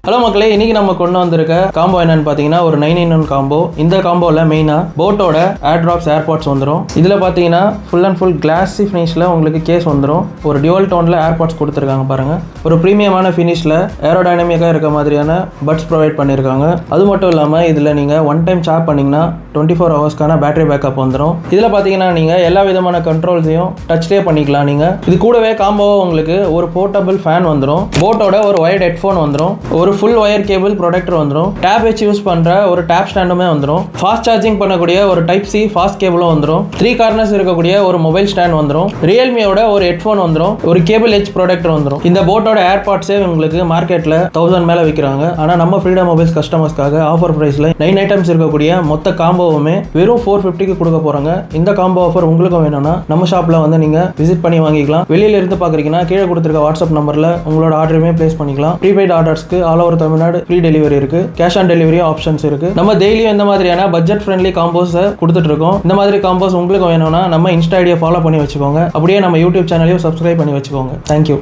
Hello மக்களே, இன்னைக்கு நம்ம கொண்டு வந்திருக்க காம்போ என்னன்னு பார்த்தீங்கன்னா ஒரு 991 காம்போ. இந்த காம்போவில் மெயினாக போட்டோட ஏர்ட்ராப்ஸ் ஏர்பாட்ஸ் வந்துடும். இதில் பார்த்தீங்கன்னா ஃபுல் அண்ட் ஃபுல் கிளாஸி ஃபினிஷில் உங்களுக்கு கேஸ் வந்துடும். ஒரு டியூவல் டோனில் ஏர்பாட்ஸ் கொடுத்துருக்காங்க பாருங்கள். ஒரு ப்ரீமியமான ஃபினிஷில் ஏரோடைனமிக்காக இருக்க மாதிரியான பட்ஸ் ப்ரொவைட் பண்ணியிருக்காங்க. அது மட்டும் இல்லாமல் இதில் நீங்கள் ஒன் டைம் சார்ஜ் பண்ணிங்கன்னா 24 ஹவர்ஸ்க்கான பேட்டரி பேக்கப் வந்துடும். இதில் பார்த்தீங்கன்னா நீங்கள் எல்லா விதமான கண்ட்ரோல்ஸையும் டச்லேயே பண்ணிக்கலாம். நீங்கள் இது கூடவே காம்போவாக உங்களுக்கு ஒரு போர்ட்டபிள் ஃபேன் வந்துடும். போட்டோட ஒரு ஒயர்ட் ஹெட்ஃபோன் வந்துடும். ஒரு ஃபுல் ஒயர் கேபிள் ப்ரொடெக்டர் வந்துடும். டேப் வச்சு யூஸ் பண்ணுற ஒரு டேப் ஸ்டாண்டுமே வந்துடும். ஃபாஸ்ட் சார்ஜிங் பண்ணக்கூடிய ஒரு டைப் சி ஃபாஸ்ட் கேபிளும் வந்துடும். 3 கார்னர்ஸ் இருக்கக்கூடிய ஒரு மொபைல் ஸ்டாண்ட் வந்துடும். ரியல்மியோட ஒரு ஹெட்ஃபோன் வந்துடும். ஒரு கேபிள் எச் ப்ரொடெக்டர் வந்துடும். இந்த போட்டோட ஏர்பாட்ஸே உங்களுக்கு மார்க்கெட்டில் 1000 மேலே விற்கிறாங்க. ஆனால் நம்ம ஃப்ரீடம் மொபைல்ஸ் கஸ்டமர்ஸ்க்காக ஆஃபர் ப்ரைஸில் 9 ஐட்டம்ஸ் இருக்கக்கூடிய மொத்த காம்போவுமே வெறும் 450க்கு கொடுக்க போகிறாங்க. இந்த காம்போ ஆஃபர் உங்களுக்கும் வேணும்னா நம்ம ஷாப்பில் வந்து நீங்கள் விசிட் பண்ணி வாங்கிக்கலாம். வெளியில இருந்து பார்க்குறீங்கன்னா கீழே கொடுத்துருக்க வாட்ஸ்அப் நம்பரில் உங்களோட ஆர்டருமே பிளேஸ் பண்ணிக்கலாம். ப்ரீபெய்ட் ஆர்டர்ஸ்க்கு all over Tamil Nadu free delivery இருக்கு. கேஷ் ஆன் டெலிவரி ஆப்ஷன்ஸ் இருக்கு. நம்ம டெய்லியும் இந்த மாதிரியான பட்ஜெட் ஃப்ரெண்ட்லி காம்போஸ் கொடுத்துட்டு இருக்கோம். இந்த மாதிரி காம்போஸ் உங்களுக்கு வேணும்னா நம்ம இன்ஸ்டா ஐடியை ஃபாலோ பண்ணி வச்சுக்கோங்க. அப்படியே நம்ம யூடியூப் சேனலையும் சப்ஸ்கிரைப் பண்ணி வச்சுக்கோங்க. தேங்க்யூ.